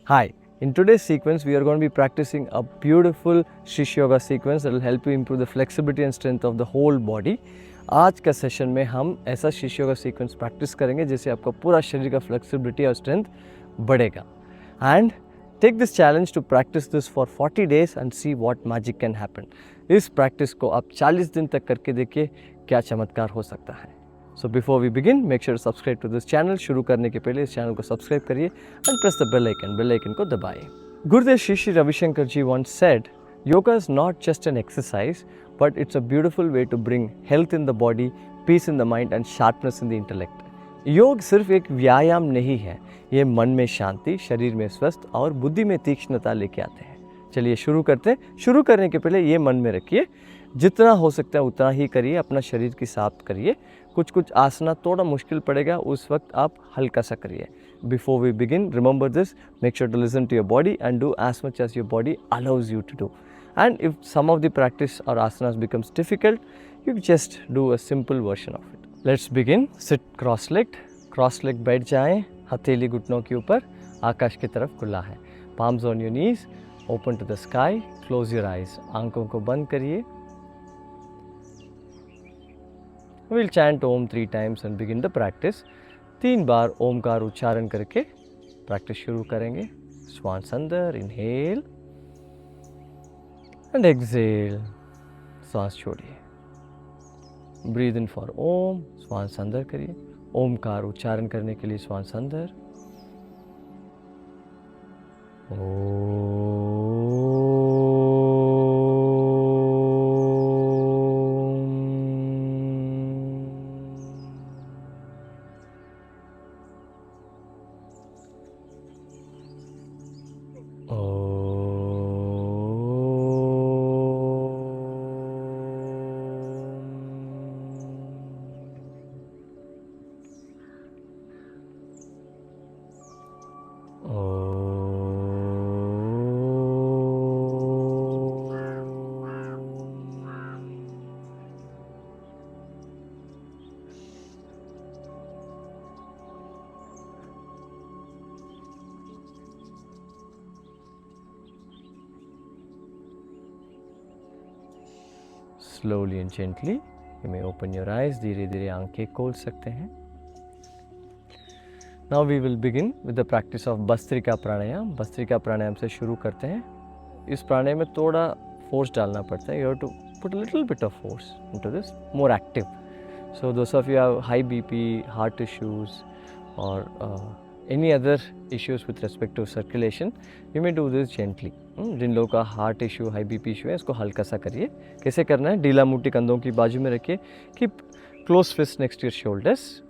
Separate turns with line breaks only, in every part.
Hi, in today's sequence we are going to be practicing a beautiful Shish Yoga sequence that will help you improve the flexibility and strength of the whole body. आज का session में हम ऐसा शिश yoga sequence practice करेंगे जिससे आपका पूरा शरीर का फ्लेक्सिबिलिटी और स्ट्रेंथ बढ़ेगा. And take this challenge to practise this for 40 days and see what magic can happen. इस प्रैक्टिस को आप 40 दिन तक करके देखिए क्या चमत्कार हो सकता है. So before we begin, make sure to subscribe to this channel. शुरू करने के पहले इस चैनल को सब्सक्राइब करिए and press the bell icon को दबाइए. गुरुदेव श्री श्री रविशंकर जी once said, yoga is not just an exercise, but it's a beautiful way to bring health in the body, peace in the mind and sharpness in the intellect. योग सिर्फ एक व्यायाम नहीं है, ये मन में शांति, शरीर में स्वस्थ और बुद्धि में तीक्ष्णता लेके आते हैं. चलिए शुरू करते हैं. शुरू करने के पहले ये मन में रखिए, जितना हो सकता है उतना ही करिए, अपना शरीर की साफ करिए. कुछ आसना थोड़ा मुश्किल पड़ेगा, उस वक्त आप हल्का सा करिए. Before we begin, remember this, make sure to listen to your body and do as much as your body allows you to do. And if some of the practice और आसनास becomes difficult, you just do a simple version of it. Let's begin. Sit cross leg बैठ जाएं, हथेली घुटनों के ऊपर, आकाश की तरफ खुला है. Palms on your knees, open to the sky, close your eyes. आंखों को बंद करिए. We'll chant Om 3 times and begin the practice. 3 बार ओम का उच्चारण करके प्रैक्टिस शुरू करेंगे. श्वास अंदर, इनहेल एंड एक्सहेल. श्वास छोड़िए. ब्रीद इन फॉर ओम. श्वास अंदर करिए. ओमकार उच्चारण करने के लिए श्वास अंदर. Slowly and gently, you may open your eyes. धीरे धीरे आंखें खोल सकते हैं. Now we will begin with the practice of bhastrika प्राणायाम. भस्त्रिका प्राणायाम से शुरू करते हैं. इस प्राणायाम में थोड़ा फोर्स डालना पड़ता है. You have to put a little bit of force into this, more active. So those of you who have high BP, heart issues or any other issues with respect to circulation, you may do this gently. जिन लोगों का heart issue, high BP issue है, इसको हल्का सा करिए. कैसे करना है? ढीला मुट्ठी कंधों की बाजू में रखिए. Keep close fist next to your shoulders.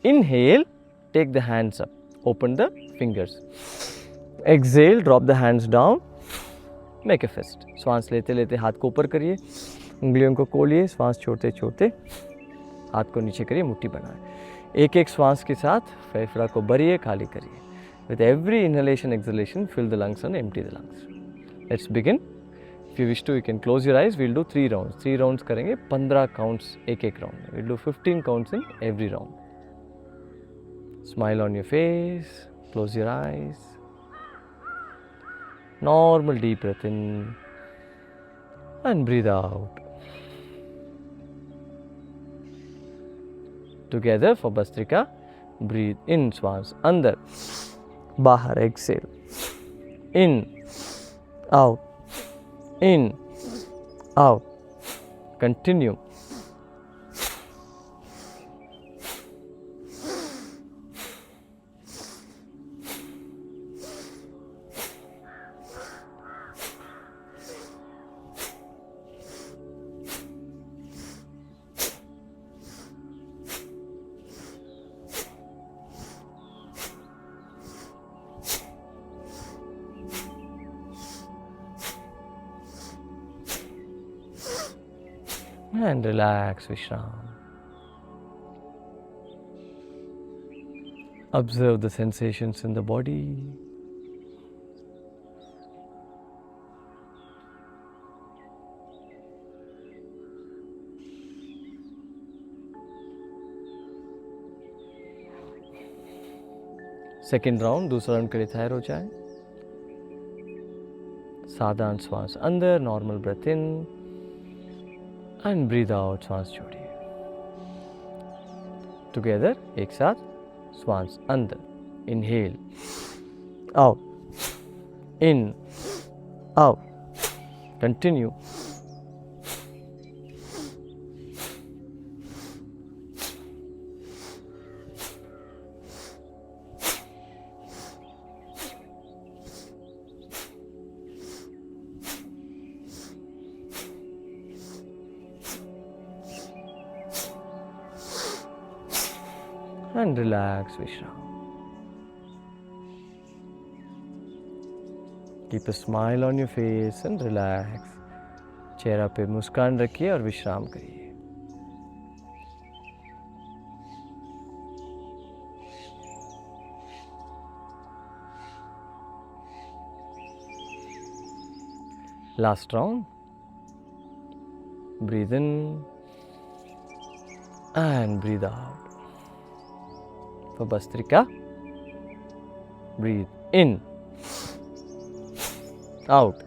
Inhale, take the hands up, open the fingers. Exhale, drop the hands down, make a fist. श्वास लेते लेते हाथ को ऊपर करिए, उंगलियों को खोलिए. श्वास छोड़ते छोड़ते हाथ को नीचे करिए, मुट्ठी बनाएं. एक एक श्वास के साथ फेफड़ा को भरिए, खाली करिए. With every inhalation, exhalation, fill the lungs and empty the lungs. Let's begin. If you wish to, you can close your eyes. We'll do 3 rounds. 3 rounds करेंगे, 15 counts एक round. We'll do 15 counts in every round. Smile on your face. Close your eyes. Normal deep breath in and breathe out. Together for Bhastrika, breathe in, श्वास अंदर, बाहर, exhale, in, out, continue. And relax, Vishram. Observe the sensations in the body. Second round, दूसरा राउंड के लिए तैयार हो जाए. साधारण श्वास अंदर, normal breath in and breathe out, श्वास छोड़िए। टुगेदर, एक साथ, श्वास अंदर, inhale, out, in, out, continue. And relax, Vishram. Keep a smile on your face and relax. चेहरा पे मुस्कान रखिए और विश्राम करिए। Last round. Breathe in and breathe out. For Bhastrika, breathe in, out,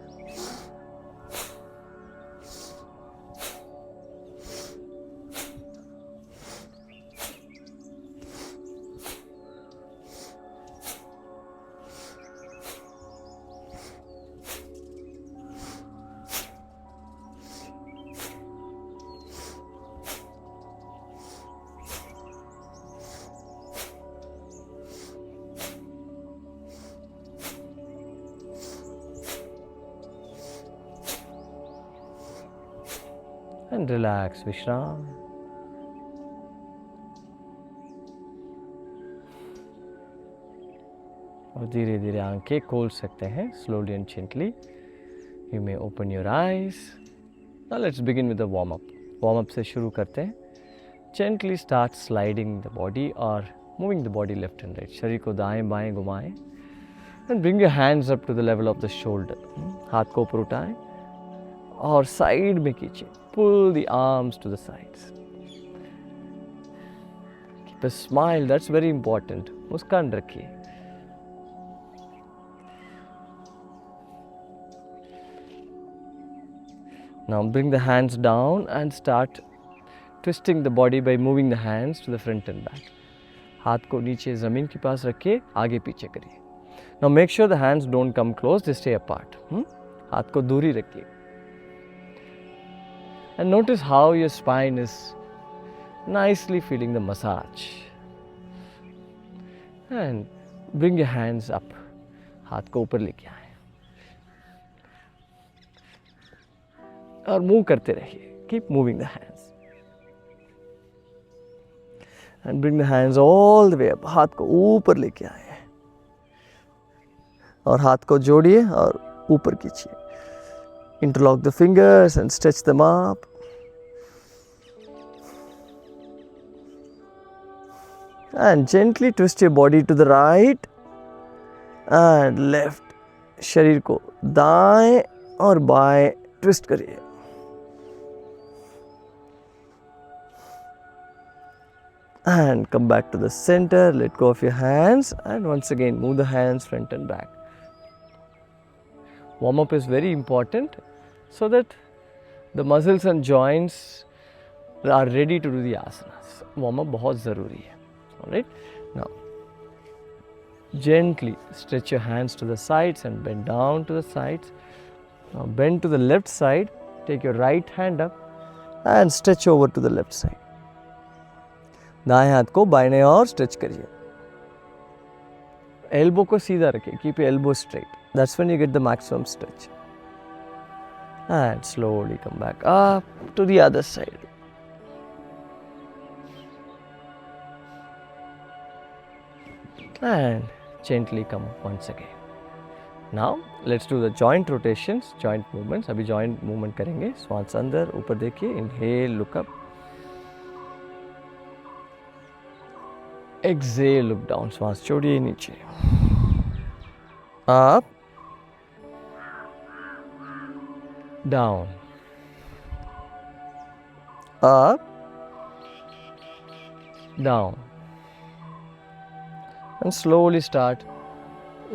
and relax, Vishram. और धीरे धीरे आंखें खोल सकते हैं, slowly and gently. You may open your eyes. Now let's begin with the warm up. Warm up से शुरू करते हैं. Gently start sliding the body or moving the body left and right. शरीर को दाएं बाएं घुमाएं. And bring your hands up to the level of the shoulder. हाथ को ऊपर उठाएं और साइड में कीजिए. Pull the arms to the sides. Keep a smile, that's very important. मुस्कान रखिए. Now bring the hands down and start twisting the body by moving the hands to the front and back. हाथ को नीचे ज़मीन के पास रखिए, आगे पीछे करिए. Now make sure the hands don't come close, they stay apart. हाथ को दूरी रखिए. And notice how your spine is nicely feeling the massage. And bring your hands up. हाथ को ऊपर लेके आए. और मूव करते रहिए. Keep moving the hands. And bring the hands all the way up. हाथ को ऊपर लेके आए. और हाथ को जोड़िए और ऊपर खींचिए. Interlock the fingers and stretch them up. And gently twist your body to the right and left. शरीर को दाएं और बाएं ट्विस्ट करिए. And come back to the center. Let go of your hands and once again move the hands front and back. Warm up is very important so that the muscles and joints are ready to do the asanas. Warm up बहुत ज़रूरी है. All right. Now, gently stretch your hands to the sides and bend down to the sides. Now bend to the left side. Take your right hand up and stretch over to the left side. दाएं हाथ को बाएं ओर stretch करिए. Elbow को सीधा रखिए. Keep your elbow straight. That's when you get the maximum stretch. And slowly come back up to the other side. And gently come once again. Now let's do the joint rotations, joint movements. अभी joint movement करेंगे. श्वास अंदर, ऊपर देखिए. Inhale, look up. Exhale, look down. श्वास छोड़िए नीचे. Up, down, up, down, and slowly start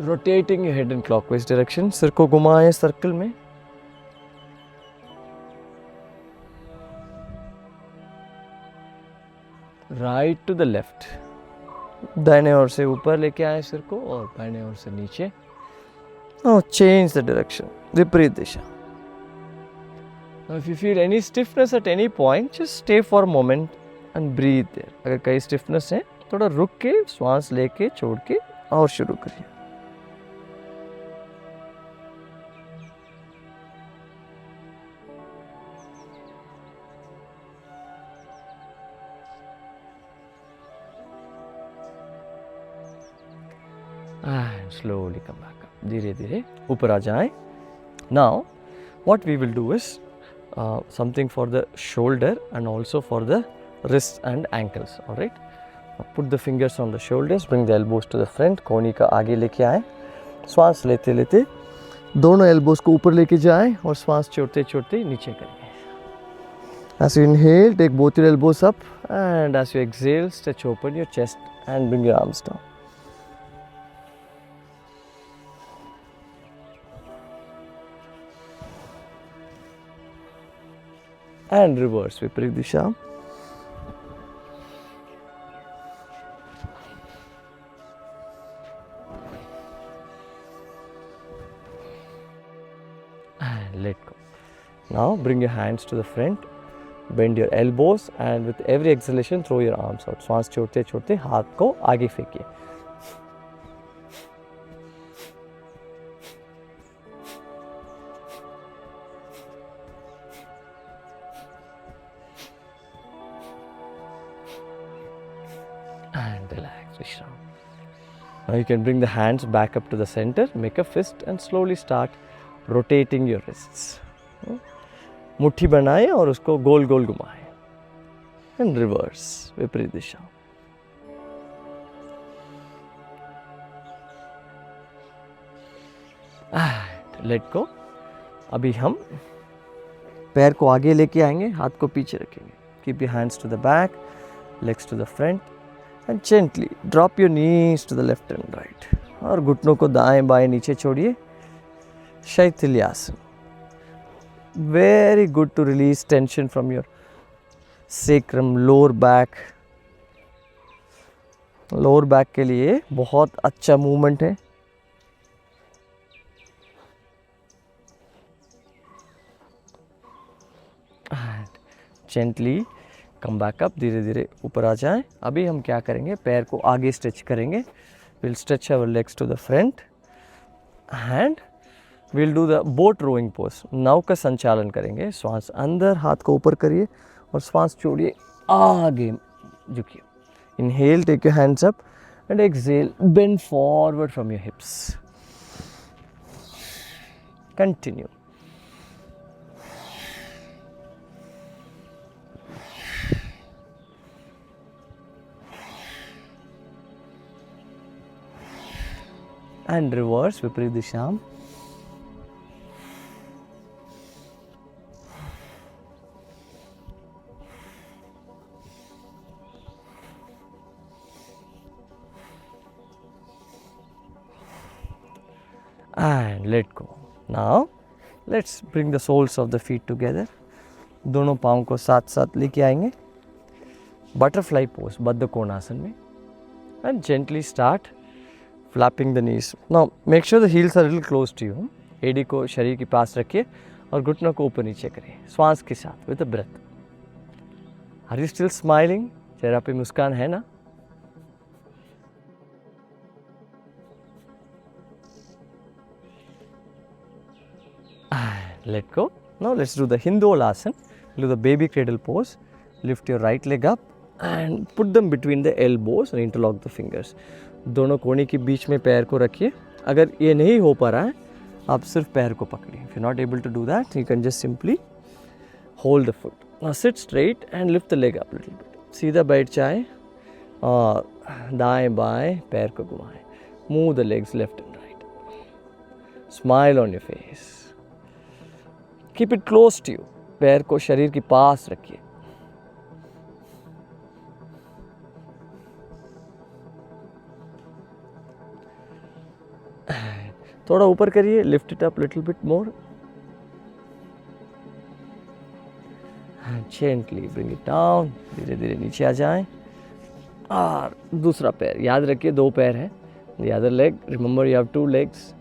rotating your head in clockwise direction, सिर को घुमाएं सर्कल में। राइट टू द लेफ्ट, दाहिने ओर से ऊपर लेके आए सिर को और बाएं ओर से नीचे। Now change the direction, विपरीत दिशा। Now if you feel any stiffness at any point, just stay for a moment and breathe there. अगर कहीं stiffness है, थोड़ा रुक के श्वास लेके छोड़ के और शुरू करिए। And slowly come back up. धीरे धीरे ऊपर आ जाएं। Now what we will do is something for the shoulder and also for the wrists and ankles. All right. Put the fingers on the shoulders, bring the elbows to the front, कोहनी का आगे लेके आए। श्वास लेते लेते दोनों elbows को ऊपर लेके जाएं और श्वास छोड़ते छोड़ते नीचे करेंगे। As you inhale, take both your elbows up, and as you exhale, stretch open your chest and bring your arms down. And reverse, विपरीत दिशा। And let go. Now bring your hands to the front, bend your elbows, and with every exhalation throw your arms out. श्वास छोड़ते छोड़ते हाथ को आगे फेंकिए। And relax, Vishram. Now you can bring the hands back up to the center, make a fist and slowly start rotating your wrists. मुट्ठी बनाएं और उसको गोल गोल घुमाएं। And reverse, विपरीत दिशा। And let go. अभी हम पैर को आगे लेके आएंगे, हाथ को पीछे रखेंगे। Keep your hands to the back, legs to the front. And gently drop your knees to the left and right. और घुटनों को दाएं बाएं नीचे छोड़िए। शैथिल्यासन। Very good to release tension from your sacrum, lower back. Lower back के लिए बहुत अच्छा मूवमेंट है। And gently कम बैकअप, धीरे धीरे ऊपर आ जाएं। अभी हम क्या करेंगे, पैर को आगे स्ट्रेच करेंगे। Will stretch our legs to the front and will do the boat rowing pose. नाव का संचालन करेंगे। श्वास अंदर, हाथ को ऊपर करिए और श्वास छोड़िए, आगे झुकिए। Inhale, take your hands up and exhale, bend forward from your hips. Continue. And reverse, विपरीत दिशा। And let go. Now let's bring the soles of the feet together. दोनों पाँव को साथ साथ लेके आएंगे। बटरफ्लाई पोज, बद्ध कोणासन में। And gently start flapping the knees. Now make sure the heels are a little close to you. एड़ी को शरीर के पास रखिए और घुटनों को ऊपर नीचे करिए श्वास के साथ, with a breath. Are you still smiling? चेहरा पे मुस्कान है ना? Let go. Now let's do the Hindolasana. Do the baby cradle pose. Lift your right leg up and put them between the elbows and interlock the fingers. दोनों कोहनी के बीच में पैर को रखिए। अगर ये नहीं हो पा रहा है, आप सिर्फ पैर को पकड़िए। If you're not able to do that, you can just simply hold the foot. Now sit straight and lift the leg up a little bit. सीधा बैठ जाए और दाएं बाएं पैर को घुमाएं. Move the legs left and right. Smile on your face. Keep it close to you. पैर को शरीर के पास रखिए. थोड़ा ऊपर करिए, lift it up little bit more and gently bring it down, धीरे धीरे नीचे आ जाएं। और दूसरा पैर, याद रखिए 2 पैर है। The other leg, remember you have 2 legs,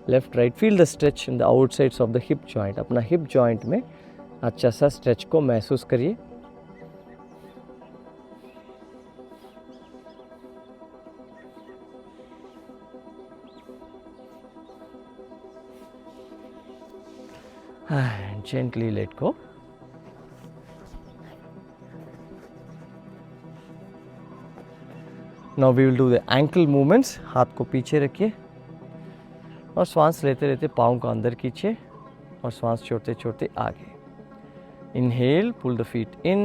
left right. Feel the stretch in the outsides of the hip joint, अपना हिप जॉइंट में अच्छा सा स्ट्रेच को महसूस करिए। And gently let go. Now we will do the ankle movements. हाथ को पीछे रखिए और श्वास लेते लेते पाँव को अंदर खींचिए और श्वास छोड़ते छोड़ते आगे। Inhale, pull the feet in.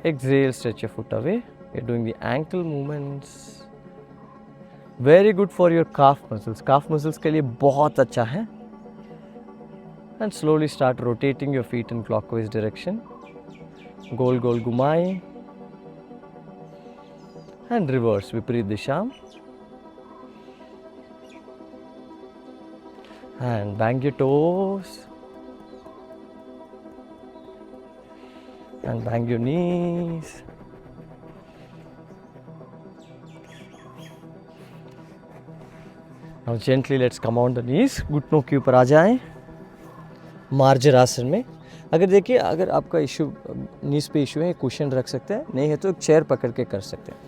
Exhale, stretch your foot away. We are doing the ankle movements. Very good for your calf muscles. Calf muscles के लिए बहुत अच्छा है। And slowly start rotating your feet in clockwise direction. गोल गोल घुमाएं and reverse, विपरीत दिशा। And bang your toes and bang your knees. Now gently let's come on the knees. घुटनों के ऊपर आ जाएं मार्जर आसन में। अगर देखिए, अगर आपका इशू नीज पे इशू है, कुशन रख सकते हैं, नहीं है तो एक चेयर पकड़ के कर सकते हैं।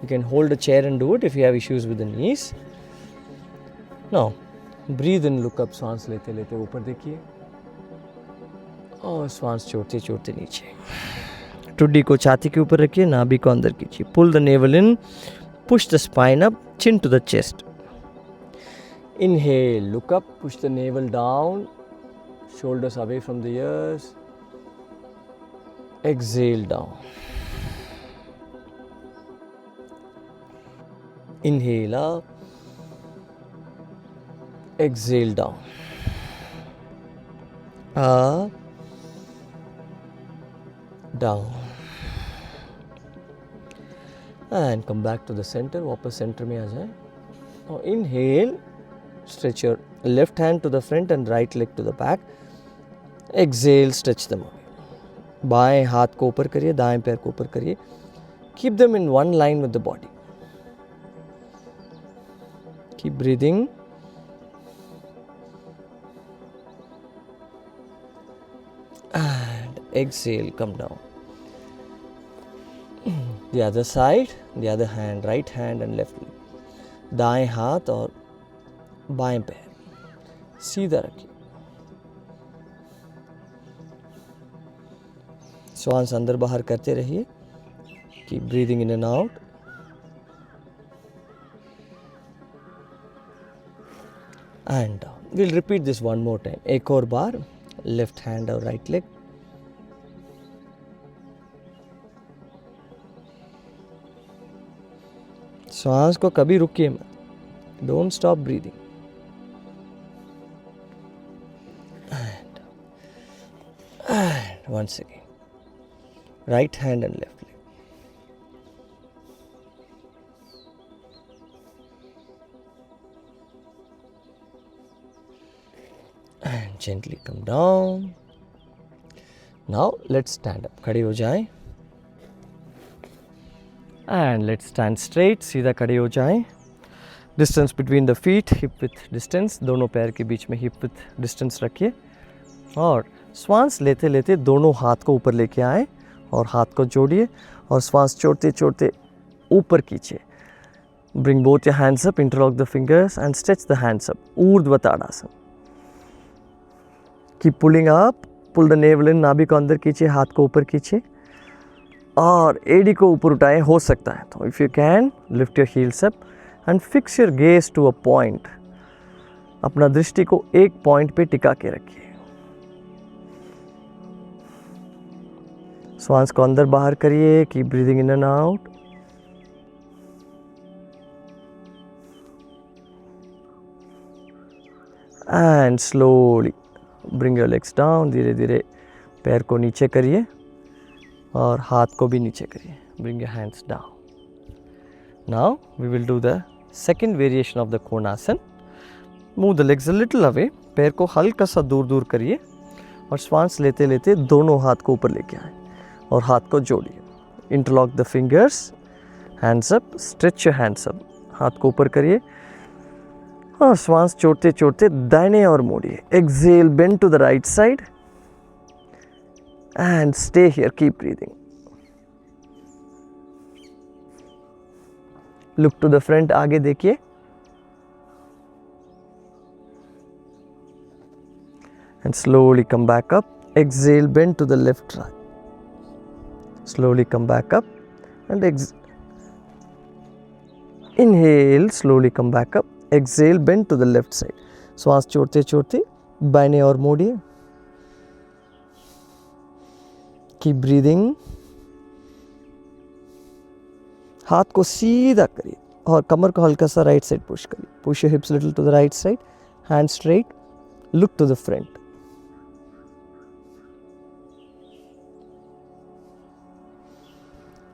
You can hold a chair and do it if you have issues with the knees. Now breathe in, look up, सांस लेते लेते ऊपर देखिए और सांस छोड़ते छोड़ते नीचे। ठुड्डी को छाती के ऊपर रखिए, नाभि को अंदर खींचिए। Pull the navel in, push the spine up, chin to the chest. Inhale, look up, push the navel down, shoulders away from the ears. Exhale down. Inhale up. Exhale down. Up. Down. And come back to the center. वापस center में आ जाए। Now inhale. Stretch your left hand to the front and right leg to the back. Exhale, stretch them away. बाएं हाथ को ऊपर करिए, दाएं पैर को ऊपर करिए। Keep them in one line with the body. Keep breathing. And exhale, come down. The other side, the other hand, right hand and left leg. दाएं हाथ और बाएं पैर सीधा रखिए। श्वास अंदर बाहर करते रहिए। Keep breathing in and out. And down. Will repeat this one more time. एक और बार, लेफ्ट हैंड और राइट लेग। श्वास को कभी रुकिए मत। Don't stop breathing. And once again, right hand and left leg. And gently come down. Now let's stand up. खड़े हो जाएं. And let's stand straight. सीधा खड़े हो जाएं. Distance between the feet, hip width distance. दोनों पैर के बीच में hip width distance रखिए. और श्वास लेते लेते दोनों हाथ को ऊपर लेके आए और हाथ को जोड़िए और श्वास छोड़ते छोड़ते ऊपर खींचिए। Bring both your hands up, interlock the fingers and stretch the hands up, ऊर्ध्व ताड़ासन। Keep pulling up, pull the navel in, नाभि को अंदर खींचिए, हाथ को ऊपर खींचिए और एडी को ऊपर उठाएं, हो सकता है तो। If you can, lift your heels up and fix your gaze to a point. अपना दृष्टि को एक पॉइंट पे टिका के रखिए। श्वास को अंदर बाहर करिए। Keep breathing in and out. And slowly bring your legs down. धीरे धीरे पैर को नीचे करिए और हाथ को भी नीचे करिए। Bring your hands down. Now we will do the second variation of the Konasana. Move the legs a little away, पैर को हल्का सा दूर दूर करिए और श्वास लेते लेते दोनों हाथ को ऊपर लेके आए और हाथ को जोड़िए। Interlock the fingers, hands up, stretch your hands up, हाथ को ऊपर करिए और श्वास छोड़ते छोड़ते दाहिने और मोड़िए। Exhale, bend to the right side and stay here, keep breathing. Look to the front, आगे देखिए। And slowly come back up. Exhale, bend to the left side. Slowly come back up and inhale, slowly come back up. Exhale, bend to the left side. श्वास छोड़ते छोड़ते बाएं और मोड़िए। Keep breathing. हाथ को सीधा करिए और कमर को हल्का सा राइट साइड पुश करिए। Push your hips little to the right side. Hands straight. Look to the front.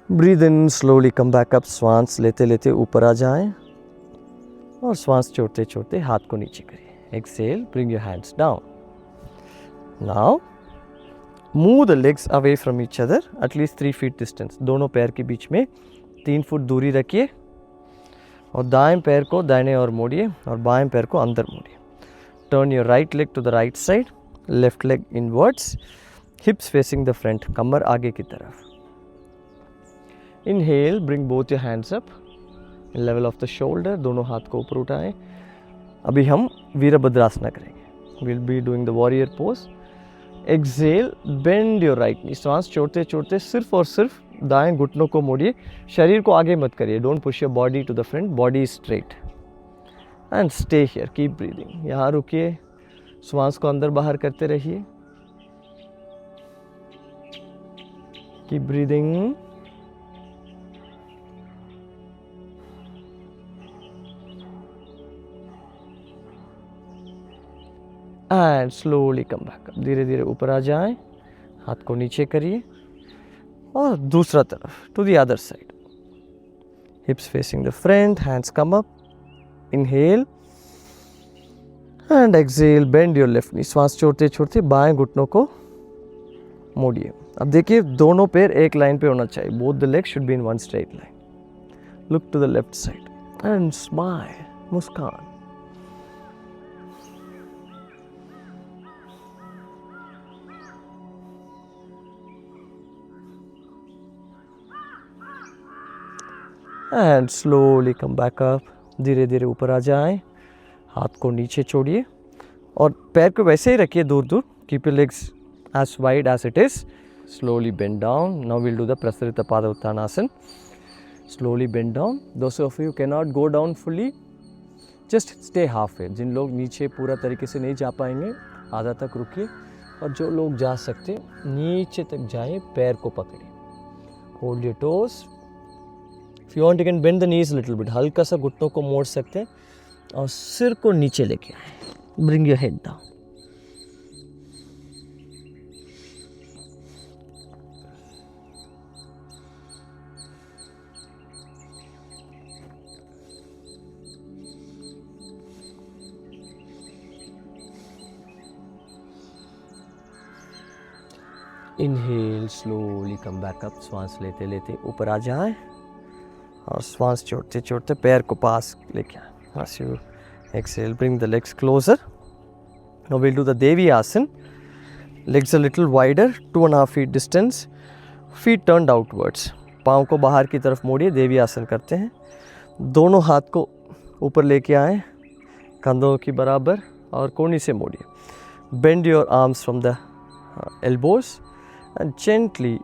Breathe in, slowly come back up. श्वास लेते लेते ऊपर आ जाएं और श्वास छोड़ते छोड़ते हाथ को नीचे करिए। Exhale, bring your hands down. Now move the legs away from each other at least 3 feet distance. दोनों पैर के बीच में 3 फुट दूरी रखिए और दाएं पैर को दाहिने और मोड़िए और बाएं पैर को अंदर मोड़िए। Turn your right leg to the right side, left leg inwards, hips facing the front, कमर आगे की तरफ। Inhale, bring both your hands up, level of the shoulder, दोनों हाथ को ऊपर उठाएं। अभी हम वीरभद्रासना करेंगे। We'll be doing the warrior pose. Exhale, bend your right knee. श्वास छोड़ते छोड़ते सिर्फ और सिर्फ दाएं घुटनों को मोड़िए, शरीर को आगे मत करिए। Don't push your body to the front, body is straight. And stay here, keep breathing. यहाँ रुकिए, श्वास को अंदर बाहर करते रहिए। Keep breathing. And slowly come back up. धीरे धीरे ऊपर आ जाएं, हाथ को नीचे करिए और दूसरा तरफ to the other side. Hips facing the front, hands come up. Inhale and exhale, bend your left knee. श्वास छोड़ते छोड़ते बाएं घुटनों को मोड़िए। अब देखिए दोनों पैर एक लाइन पे होना चाहिए। Both the legs should be in one straight line. Look to the left side and smile, मुस्कान। And slowly come back up. धीरे धीरे ऊपर आ जाएं, हाथ को नीचे छोड़िए और पैर को वैसे ही रखिए दूर दूर। Keep your legs as wide as it is. Slowly bend down. Now will do the Prasarita Pada Uttanasana. Slowly bend down. Those of you can not go down fully, just stay half way. जिन लोग नीचे पूरा तरीके से नहीं जा पाएंगे, आधा तक रुकिए और जो लोग जा सकते नीचे तक जाए, पैर को पकड़िए। Hold your toes. If you want, you can bend the knees a little bit. हल्का सा घुटनों को मोड़ सकते हैं और सिर को नीचे लेके आए। Bring your head down. Inhale, slowly come back up. श्वास लेते लेते ऊपर आ जाए और श्वास छोड़ते छोड़ते पैर को पास लेके आए। As you exhale, bring the legs closer. Now we'll do the Devi Asana. Legs a little wider, 2.5 feet distance. Feet turned outwards. पाँव को बाहर की तरफ मोड़िए, देवी आसन करते हैं। दोनों हाथ को ऊपर लेके आए, कंधों की बराबर और कोहनी से मोड़िए। Bend your arms from the elbows and gently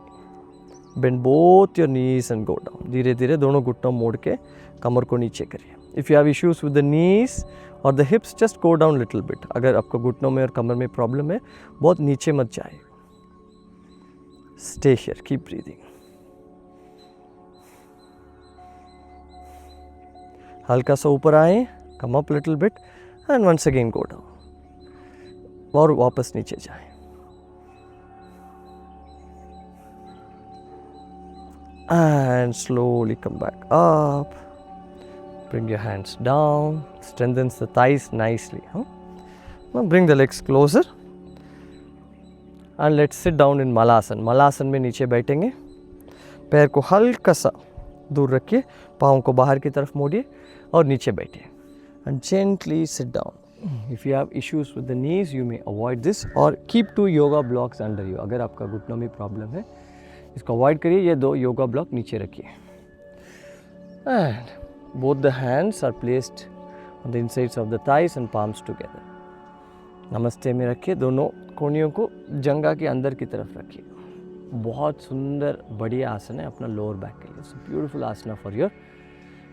bend both your knees and go down. धीरे धीरे दोनों घुटनों मोड़ के कमर को नीचे करिए। If you have issues with the knees or the hips, just go down little bit. अगर आपको घुटनों में और कमर में प्रॉब्लम है, बहुत नीचे मत जाए। Stay here, keep breathing. हल्का सा ऊपर आए, come up little bit and once again go down. और वापस नीचे जाए। And slowly come back up Bring your hands down, strengthens the thighs nicely. Now bring the legs closer and let's sit down in Malasana. Malasana में नीचे बैठेंगे, पैर को हल्का सा दूर रखिए, पाँव को बाहर की तरफ मोड़िए और नीचे बैठिए. And gently sit down. If you have issues with the knees, you may avoid this or keep 2 yoga blocks under you. अगर आपका घुटनों में प्रॉब्लम है, इसको अवॉइड करिए. ये 2 योगा ब्लॉक नीचे रखिए. And both the hands are placed on the insides of the thighs and palms together. नमस्ते में रखिए. दोनों कोहनियों को जंघा के अंदर की तरफ रखिए. बहुत सुंदर बढ़िया आसन है अपना लोअर बैक के लिए. It's a beautiful asana for your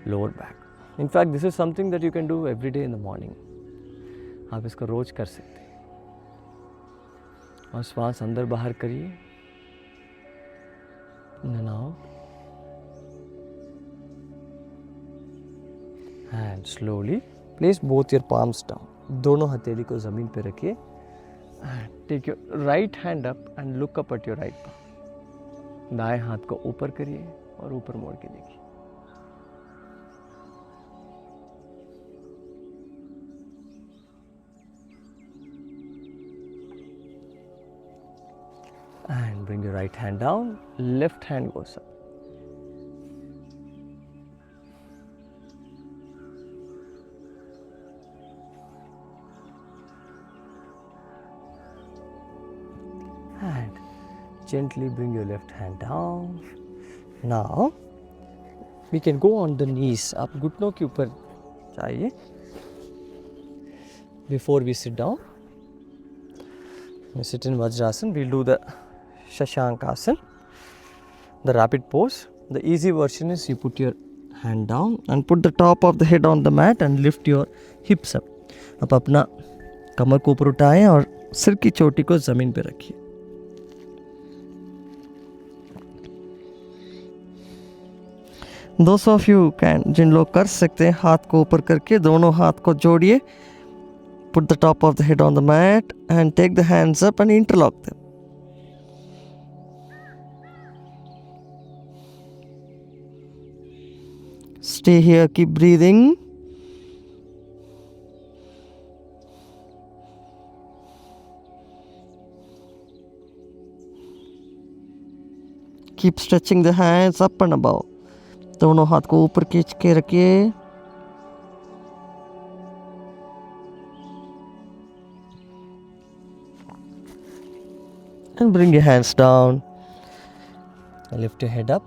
lower back. In fact, this is something that you can do every day in the morning. आप इसको रोज कर सकते हैं. और श्वास अंदर बाहर करिए. In and out. And slowly place both your palms down. दोनों हथेली को जमीन पे रखिए. Take your right hand up and look up at your right palm. दाएं हाथ को ऊपर करिए और ऊपर मोड़ के देखिए. And bring your right hand down, left hand goes up. And gently bring your left hand down. Now we can go on the knees. आप घुटनों के ऊपर जाइए. Before we sit down, we sit in Vajrasana. We'll do the Shashankasana, the rapid pose. The easy version is you put your hand down and put the top of the head on the mat and lift your hips up. आप अपना कमर को ऊपर उठाएं और सिर की चोटी को जमीन पे रखिए. Those of you can, जिन लोग कर सकते हैं, हाथ को ऊपर करके दोनों हाथ को जोड़िए. Put the top of the head on the mat and take the hands up and interlock them. Stay here, keep breathing. Keep stretching the hands up and above. दोनों हाथ को ऊपर खींच के रखिए. And bring your hands down. Lift your head up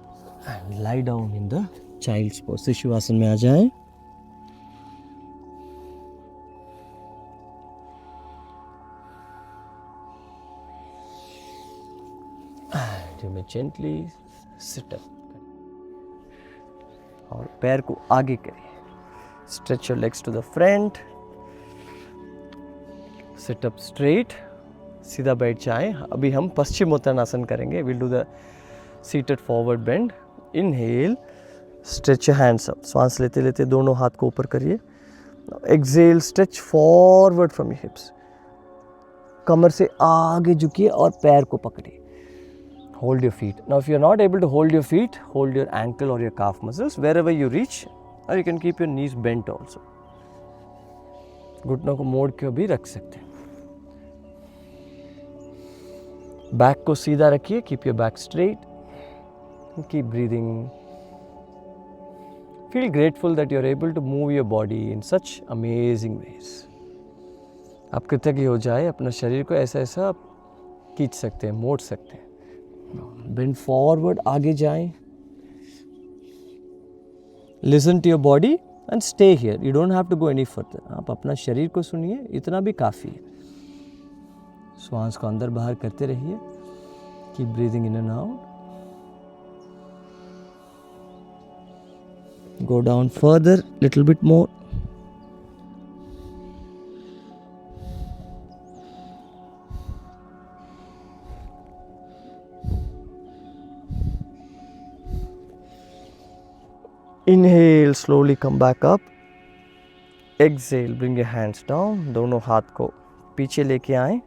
and lie down in the child's pose. शिशुआसन में आ जाएं. And you may gently sit up. और पैर को आगे करिए. Stretch your legs to the front. Sit up straight. सीधा बैठ जाएं. अभी हम पश्चिमोत्तानासन करेंगे. We'll do the seated forward bend. Inhale. Stretch your hands up. श्वास लेते लेते दोनों हाथ को ऊपर करिए. Exhale. Stretch forward from your hips. कमर से आगे झुकिए और पैर को पकड़िए. Hold your feet. Now if you are not able to hold your feet, hold your ankle or your calf muscles wherever you reach, or you can keep your knees bent also. घुटनों को मोड़ के भी रख सकते हैं. Back को सीधा रखिए. Keep your back straight. Keep breathing. Feel grateful that you are able to move your body in such amazing ways. आप कृतज्ञ हो जाए. अपना शरीर को ऐसा ऐसा खींच सकते हैं, मोड़ सकते हैं. Bend forward, आगे जाएं. Listen to your body and stay here. You don't have to go any further. आप अपना शरीर को सुनिए, इतना भी काफ़ी है. श्वास को अंदर बाहर करते रहिए. Keep breathing in and out. Go down further, little bit more. Inhale, slowly come back up. Exhale, bring your hands down. दोनों हाथ को पीछे लेके आएं.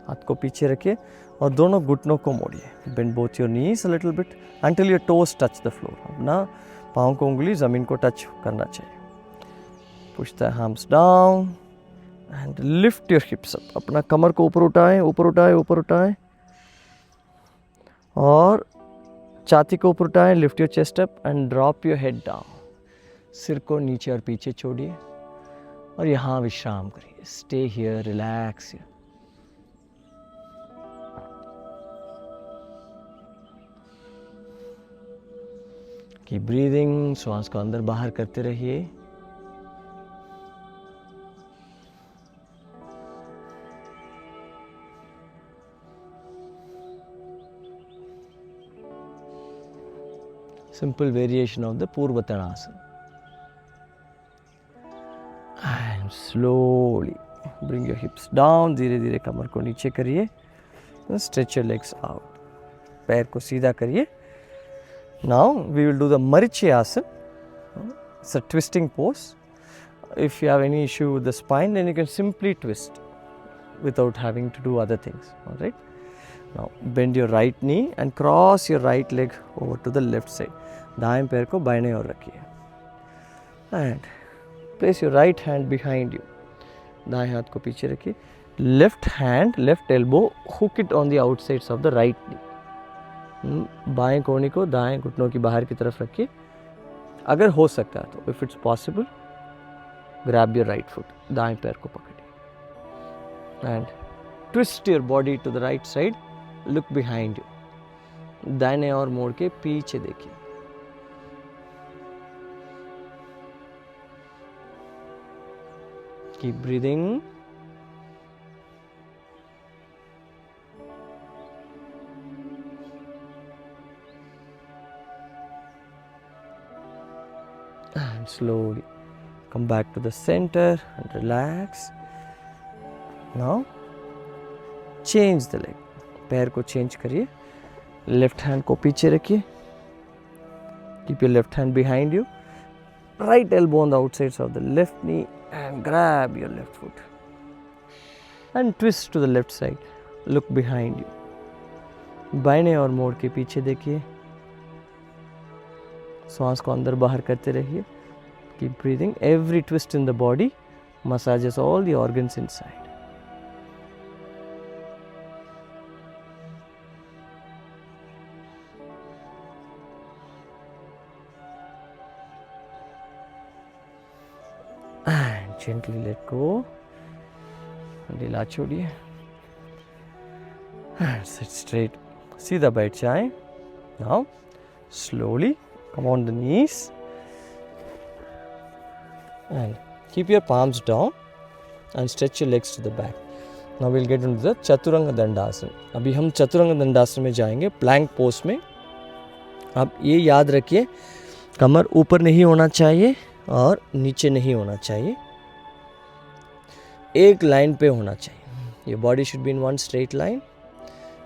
हाथ को पीछे रखिए और दोनों घुटनों को मोड़िए. Bend both your knees a little bit until your toes touch the floor. अब ना पाँव को उंगली ज़मीन को टच करना चाहिए. Push the arms down and lift your hips up. अपना कमर को ऊपर उठाएं, ऊपर उठाएं, ऊपर उठाएं और छाती को ऊपर उठाएं. Lift your chest up and drop your head down. सिर को नीचे और पीछे छोड़िए और यहाँ विश्राम करिए. Stay here, relax here. Keep breathing. श्वास को अंदर बाहर करते रहिए. Simple variation of the Purva Tanasana. And slowly bring your hips down. धीरे धीरे कमर को नीचे करिए. Stretch your legs out. पैर को सीधा करिए. Now we will do the Marichayasana. It's a twisting pose. If you have any issue with the spine, then you can simply twist without having to do other things. All right. Now bend your right knee and cross your right leg over to the left side. दाएं पैर को बाएं ओर रखिए. And place your right hand behind you. दाएं हाथ को पीछे रखिए. Left hand, left elbow, hook it on the outsides of the right knee. बाएं कोहनी को दाएं घुटनों की बाहर की तरफ रखिए. अगर हो सकता है तो if it's possible, grab your right foot. दाएं पैर को पकड़िए. And twist your body to the right side. Look behind you. दाहिने और मोड़ के पीछे देखिए. Keep breathing. And slowly come back to the center and relax. Now change the leg. पैर को चेंज करिए. लेफ्ट हैंड को पीछे रखिए. Keep your left hand behind you. Right elbow on the outsides of the left knee and grab your left foot. And twist to the left side. Look behind you. बाएं और मोड़ के पीछे देखिए. श्वास को अंदर बाहर करते रहिए. Keep breathing. Every twist in the body massages all the organs inside. And gently let go. ढीला छोड़िए. And sit straight. सीधा बैठ जाएं. Now slowly come on the knees and keep your palms down and stretch your legs to the back. Now we'll get into the Chaturanga Dandasana. अभी हम चतुरंग दंडासन में जाएंगे plank pose में. आप ये याद रखिए, कमर ऊपर नहीं होना चाहिए और नीचे नहीं होना चाहिए. एक लाइन पे होना चाहिए. Your body should be in one straight line.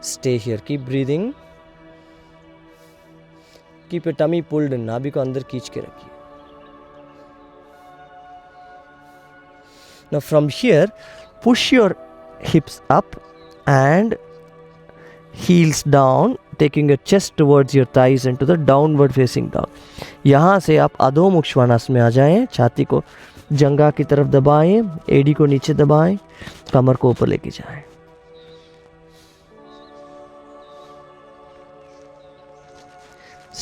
Stay here. Keep breathing. Keep your tummy pulled in. नाभि को अंदर खींच के रखिए. Now from here, push your hips up and heels down, taking your chest towards your thighs into the downward facing dog. यहाँ से आप अधोमुख श्वानासन में आ जाएं. छाती को जंघा की तरफ दबाएं, एड़ी को नीचे दबाएं, कमर को ऊपर लेके जाएं.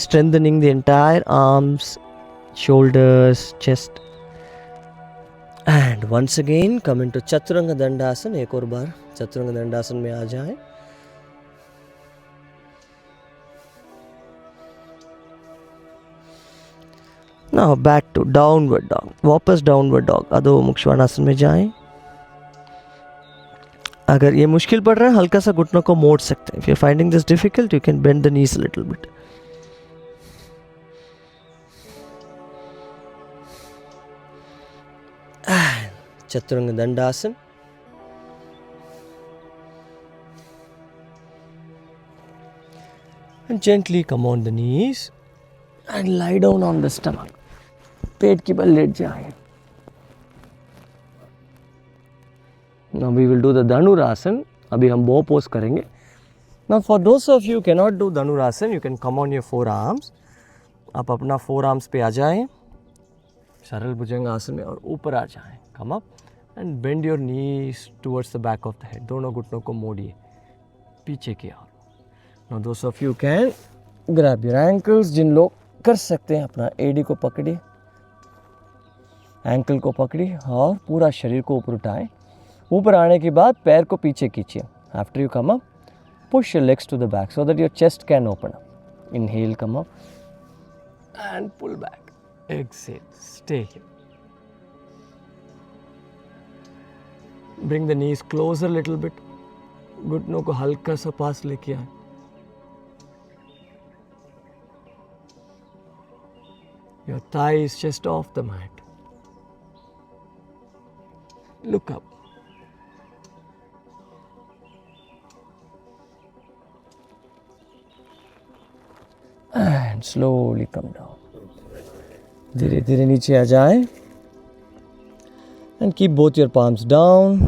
Strengthening the entire arms, shoulders, chest. And once again come into Chaturanga Dandasana. एक और बार चतुरंग दंडासन में आ जाएं. Now back to downward dog. वापस downward dog. अधोमुख श्वानासन में जाएं. अगर ये मुश्किल पड़ रहा है, हल्का सा घुटनों को मोड़ सकते हैं. If you're finding this difficult, you can bend the knees a little bit. Chaturanga Dandasana. And gently come on the knees and lie down on the stomach. पेट के बल लेट जाएं. Now we will do the Dhanurasana. अभी हम bow pose करेंगे. Now for those of you who cannot do Dhanurasana, you can come on your forearms आप अपना four arms पे आ जाएं, सरल भुजंग आसन में, और ऊपर आ जाएं. Come up and bend your knees towards the back of the head. दोनों घुटनों को मोड़िए पीछे की ओर. Now those of you can grab your ankles. जिन लोग कर सकते हैं अपना एडी को पकड़िए, एंकल को पकड़िए और पूरा शरीर को ऊपर उठाएं. ऊपर आने के बाद पैर को पीछे खींचिए. After you come up, push your legs to the back so that your chest can open up. Inhale, come up and pull back. Exhale, stay here. Bring the knees closer little bit. घुटनों को हल्का सा पास लेके आए. Your thigh is just off the mat. Look up. And slowly come down. धीरे धीरे नीचे आ जाए. And keep both your palms down.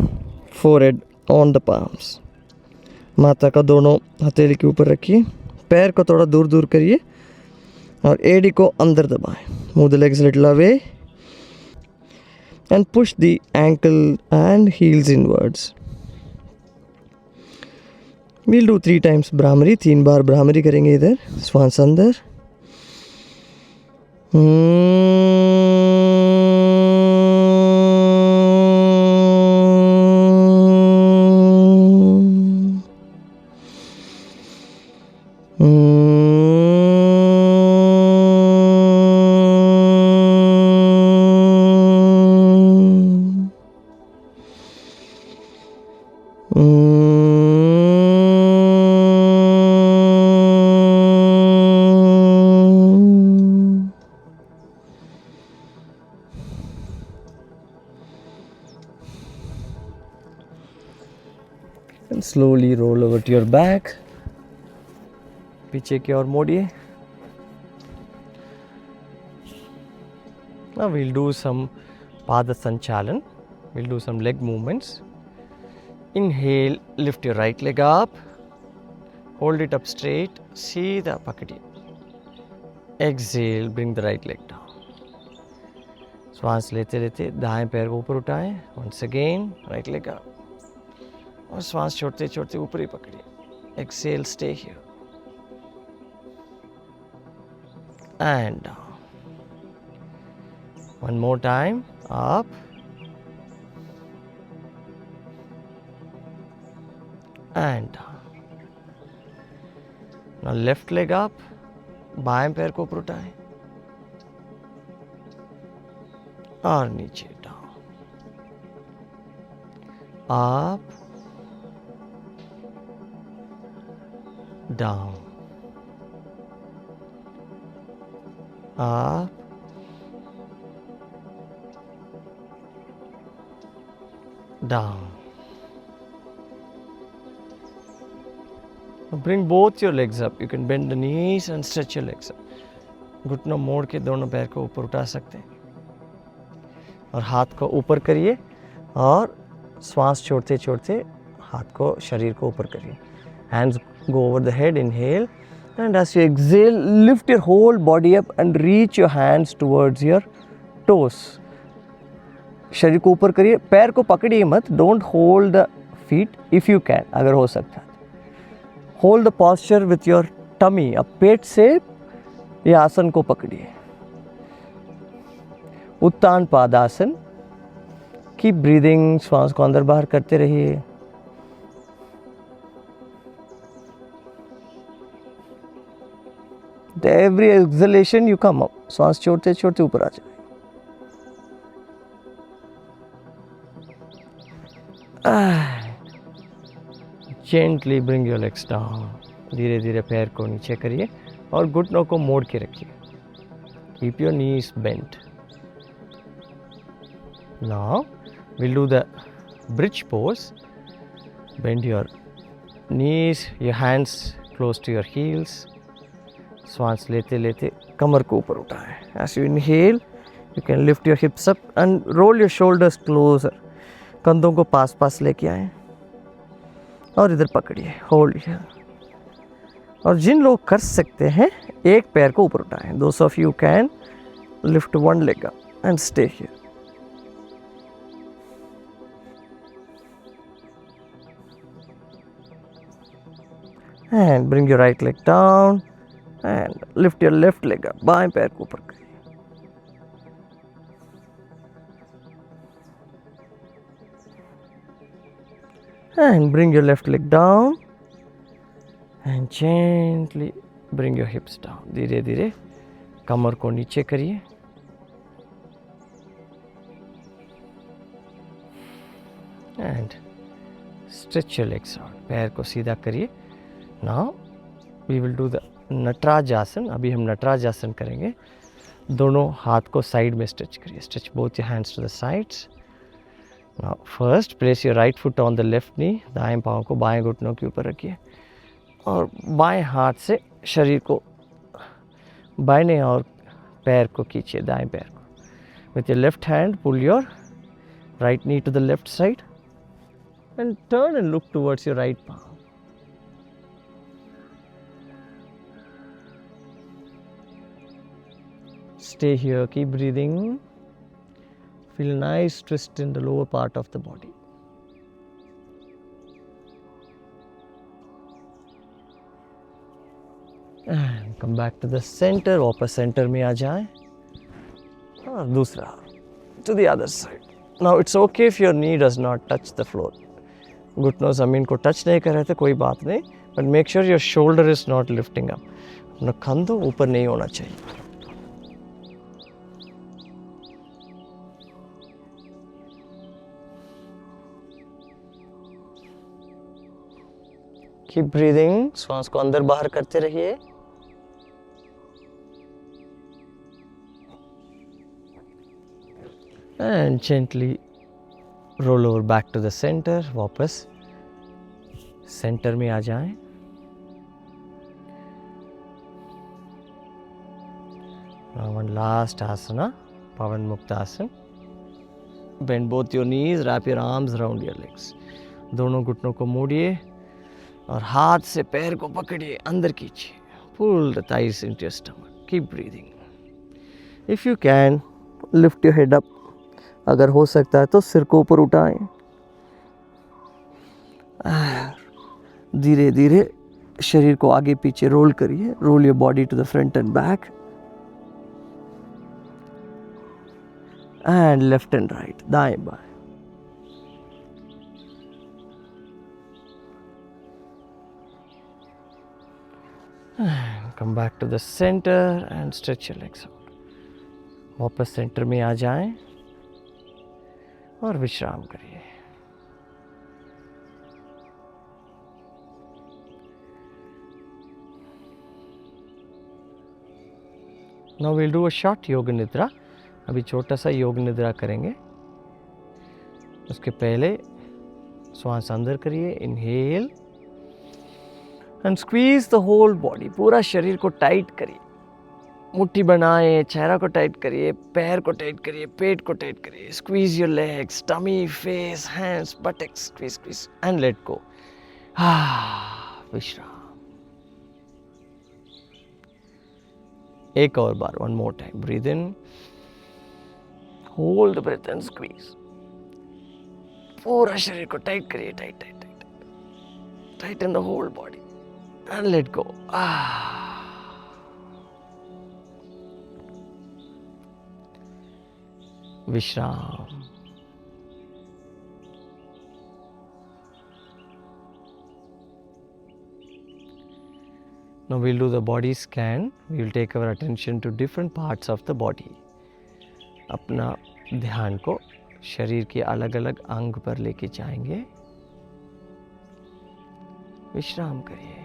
Forehead on the palms. माथा का दोनों हथेली के ऊपर रखिए. पैर को थोड़ा दूर दूर करिए और एडी को अंदर दबाएं. Move the legs little away and push the ankle and heels inwards. We'll do 3 times Bhramari. 3 बार भ्रामरी करेंगे इधर. श्वास अंदर. And slowly roll over to your back. पीछे की ओर मोड़िए. Now we'll do some Pada Sanchalan. We'll do some leg movements. Inhale, lift your right leg up. Hold it up straight. सीधा पकड़िए. Exhale, bring the right leg down. श्वास लेते लेते दाएं पैर को ऊपर उठाएं. Once again, right leg up. और श्वास छोड़ते छोड़ते ऊपर ही पकड़िए. Exhale, stay here. And down. One more time. Up. And down. Now left leg up. बाएं पैर को ऊपर उठाएं और नीचे. Down. Up. Down. Up. Down. Now bring both your legs up. You can bend the knees and stretch your legs up. घुटनों मोड़ के दोनों पैर को ऊपर उठा सकते हैं और हाथ को ऊपर करिए और श्वास छोड़ते छोड़ते हाथ को, शरीर को ऊपर करिए. Hands go over the head. Inhale, and as you exhale, lift your whole body up and reach your hands towards your toes. शरीर को ऊपर करिए. पैर को पकड़िए मत. Don't hold the feet if you can. अगर हो सकता है. Hold the posture with your tummy. अब पेट से ये आसन को पकड़िए. उत्तान पादासन. Keep breathing. श्वास को अंदर बाहर करते रहिए. Every exhalation you come up. श्वास छोड़ते छोड़ते ऊपर आ जाए. Gently bring your legs down. धीरे धीरे पैर को नीचे करिए और घुटनों को मोड़ के रखिए. Keep your knees bent. Now we'll do the bridge pose. Bend your knees, your hands close to your heels. श्वास लेते लेते कमर को ऊपर उठाएं. As you inhale, you can lift your hips up and roll your shoulders closer. कंधों को पास पास लेके आएं और इधर पकड़िए. Hold here. और जिन लोग कर सकते हैं एक पैर को ऊपर उठाएं. Those of you can lift one leg up and stay here. And bring your right leg down and lift your left leg up. बाएं पैर को ऊपर करिए. And bring your left leg down and gently bring your hips down. धीरे धीरे कमर को नीचे करिए. And stretch your legs out. पैर को सीधा करिए. Now we will do the Nataraj आसन. अभी हम नटराज आसन करेंगे. दोनों हाथ को साइड में स्ट्रेच करिए. Stretch both your hands to the sides. Now first place your right foot on the left knee. दाएं पाँव को बाएं घुटनों के ऊपर रखिए और बाएं हाथ से शरीर को बाएं और पैर को खींचिए. दाएं पैर को. With your left hand pull your right knee to the left side and turn and look towards your right palm. Stay here, keep breathing. Feel a nice twist in the lower part of the body. And come back to the center. वापस centre में आ जाएं. और दूसरा to the other side. Now it's okay if your knee does not touch the floor. घुटनों ज़मीन को touch नहीं कर रहे थे कोई बात नहीं. But make sure your shoulder is not lifting up. अपना कंधों ऊपर नहीं होना चाहिए. Keep breathing. श्वास को अंदर बाहर करते रहिए. And gently roll over back to the center. वापस सेंटर में आ जाएं. Now one last asana, Pavan Muktasana. Bend both your knees, wrap your arms around your legs. दोनों घुटनों को मोड़िए और हाथ से पैर को पकड़िए, अंदर खींचिए. Pull the thighs into your stomach. Keep breathing. If you can, lift your head up. अगर हो सकता है तो सिर को ऊपर उठाएं. धीरे धीरे शरीर को आगे पीछे रोल करिए. Roll your body to the front and back. And left and right, दाएं बाएं. Come back to the center and stretch your legs out. वापस सेंटर में आ जाएं और विश्राम करिए. Now we'll do a short yoga nidra. अभी छोटा सा योग निद्रा करेंगे. उसके पहले श्वास अंदर करिए. Inhale and squeeze the whole body. पूरा शरीर को टाइट करिए. मुट्ठी बनाएं. चेहरा को टाइट करिए. पैर को टाइट करिए. पेट को टाइट करिए. Squeeze your legs, tummy, face, hands, buttocks. Squeeze squeeze and let go. विश्राम. एक और बार. One more time. Breathe in. Hold the breath and squeeze. पूरा शरीर को टाइट करिए. Tight tight tight. Tighten the whole body and let go. विश्राम. Now we'll do the body scan. We will take our attention to different parts of the body. अपना ध्यान को शरीर के अलग अलग अंग पर लेके जाएंगे. विश्राम करिए.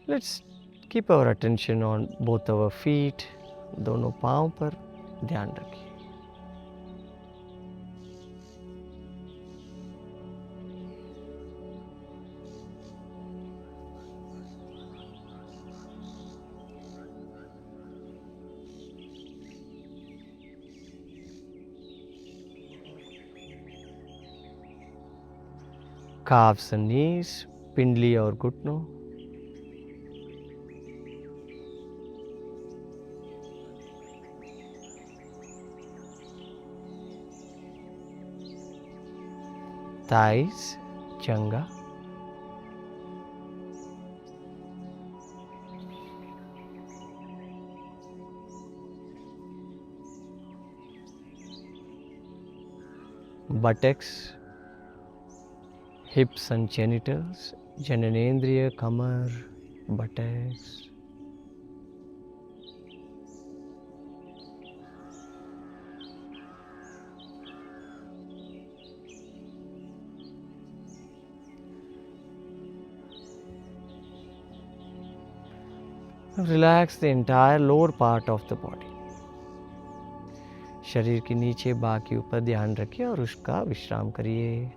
Let's keep our attention on both our feet. दोनों पांव पर ध्यान रखिए. calves and knees, पिंडली और घुटनों, thighs, janga, buttocks, hips and genitals, Jananendriya, kamar, buttocks, relax the entire lower part of the body. शरीर के नीचे बाकी ऊपर ध्यान रखिए और उसका विश्राम करिए.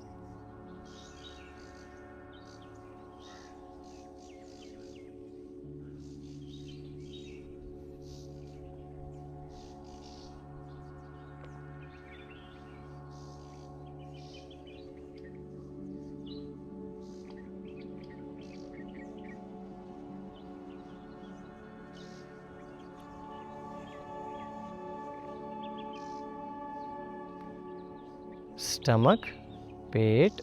Stomach, पेट,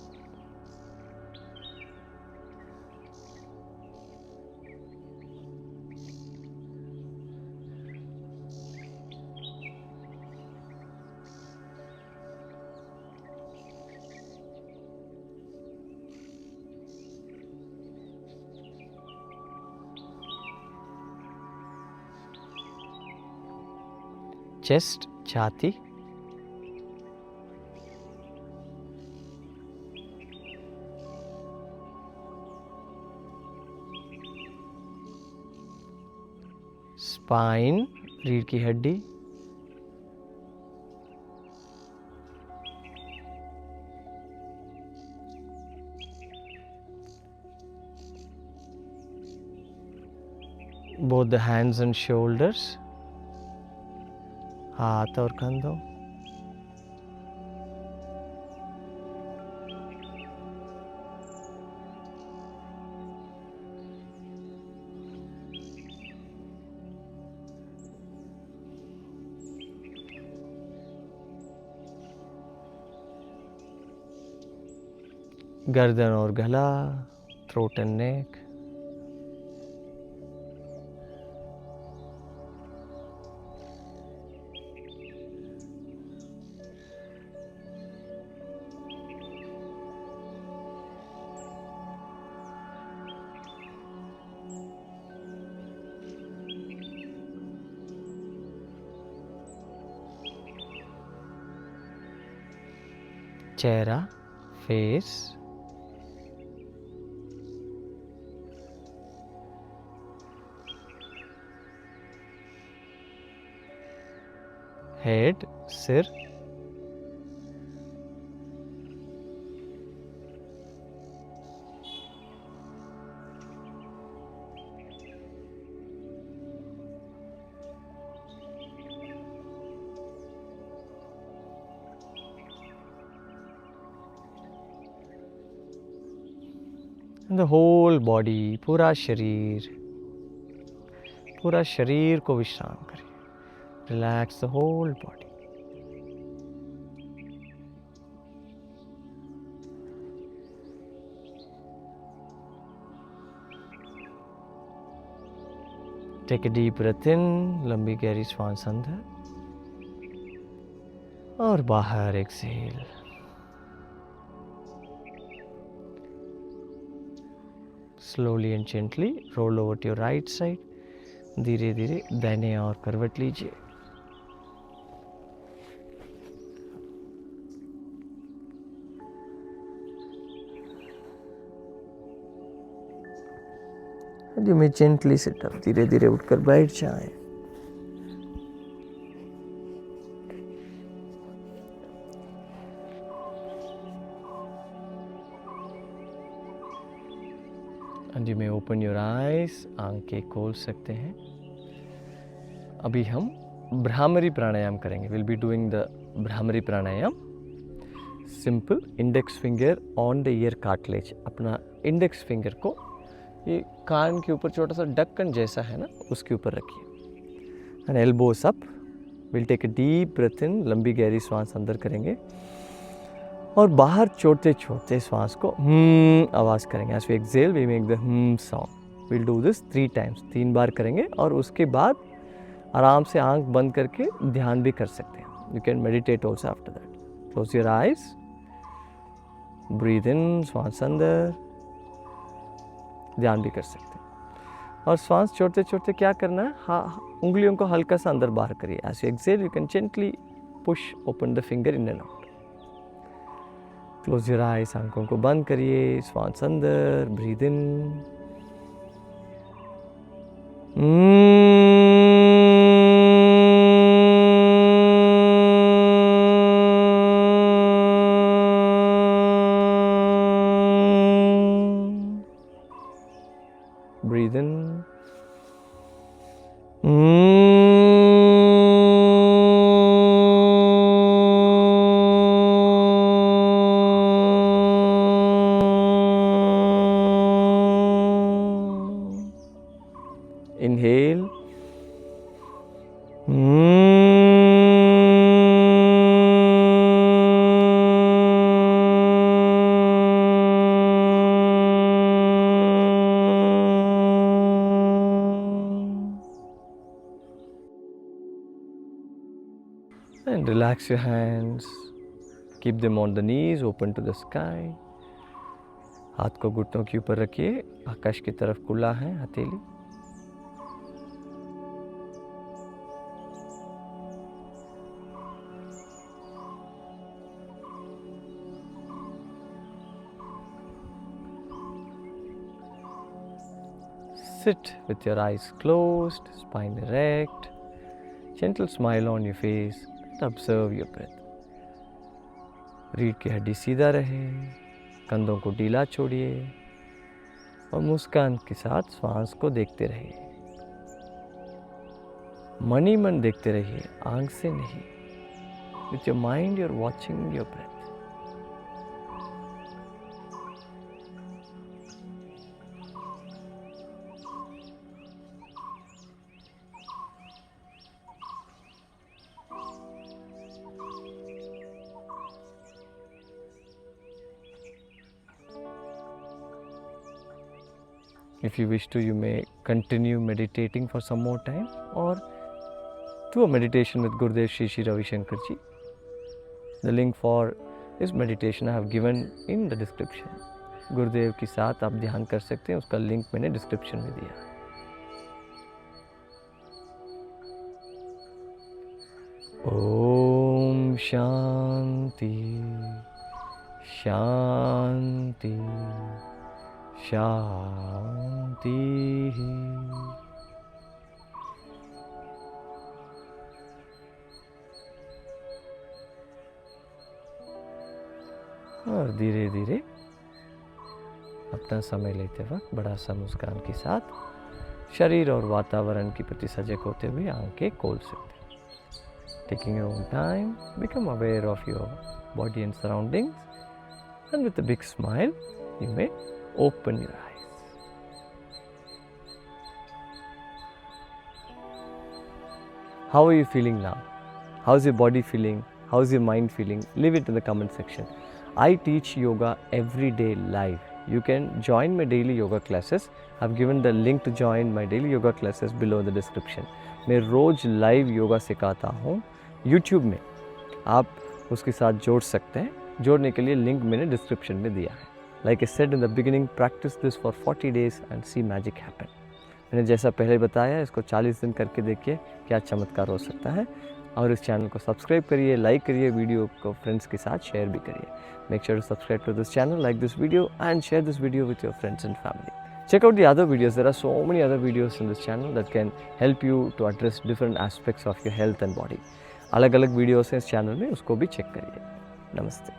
chest, छाती, स्पाइन, रीढ़ की हड्डी, both the hands and shoulders, हाथ और कंधों, गर्दन और गला, throat and neck, चेहरा, फेस, हेड, सिर, the whole body, पूरा शरीर को विश्राम करिए. Relax the whole body. Take a deep breath in, लंबी गहरी श्वास अंदर और बाहर Excel. Slowly and gently roll over to your right side. धीरे धीरे दाहिने और करवट लीजिए. And you may gently sit up. धीरे धीरे उठकर बैठ जाएं. And you may open your eyes. आंखें खोल सकते हैं. अभी हम भ्रामरी प्राणायाम करेंगे. We'll be doing the bhramari pranayama. Simple index finger on the year cartilage, अपना इंडेक्स फिंगर को ये कान के ऊपर छोटा सा ढक्कन जैसा है ना उसके ऊपर रखिए। And elbows up, will take a deep breath in, लंबी गहरी सांस अंदर करेंगे और बाहर छोड़ते छोड़ते श्वास को आवाज़ करेंगे। As we exhale we make the sound. We'll do this 3 times, 3 बार करेंगे और उसके बाद आराम से आंख बंद करके ध्यान भी कर सकते हैं। You can meditate also after that. Close your eyes, breathe in, श्वास अंदर, ध्यान भी कर सकते हैं। और श्वास छोड़ते छोड़ते क्या करना है, हाँ उंगलियों को हल्का सा अंदर बाहर करिए। As you exhale you can gently push open the finger in and out. Close your eyes, आंखों को बंद करिए, श्वास अंदर, breathe in, breathe in, inhale, and relax your hands, keep them on the knees, open to the sky. हाथ को घुटनों के ऊपर रखिए, आकाश की तरफ खुला है हथेली। Sit with your eyes closed, spine erect, gentle smile on your face and observe your breath. रीढ़ की हड्डी सीधा रहे, कंधों को ढीला छोड़िए और मुस्कान के साथ श्वास को देखते रहिए। मन ही मन देखते रहिए, आंख से नहीं। With your mind you are watching your breath. If you wish to, you may continue meditating for some more time or do a meditation with Gurudev Shri Shri Ravi Shankar Ji. The link for this meditation I have given in the description. गुरुदेव के साथ आप ध्यान कर सकते हैं, उसका link मैंने description में दिया है। ओम शांति शांति शांति। और धीरे धीरे अपना समय लेते वक्त बड़ा सा मुस्कान के साथ शरीर और वातावरण के प्रति सजग होते हुए आंखें खोल सकते हैं। Taking your own time, become aware of your body and surroundings, and with a big smile, you may open your eyes. How are you feeling now? How's your body feeling? How's your mind feeling? Leave it in the comment section. I teach yoga every day live. You can join my daily yoga classes. I've given the link to join my daily yoga classes below in the description. मैं रोज live yoga सिखाता हूँ YouTube में, आप उसके साथ जोड़ सकते हैं। जोड़ने के लिए लिंक मैंने डिस्क्रिप्शन में दिया है। Like I said in the beginning, practice this for 40 days and see magic happen. मैंने जैसा पहले बताया, इसको 40 दिन करके देखिए क्या चमत्कार हो सकता है। और इस चैनल को सब्सक्राइब करिए, लाइक करिए, वीडियो को फ्रेंड्स के साथ शेयर भी करिए। Make sure to subscribe to this channel, like this video and share this video with your friends and family. Check out the other videos. There are so many other videos in this channel that can help you to address different aspects of your health and body. अलग अलग videos हैं इस channel में, उसको भी check करिए। नमस्ते।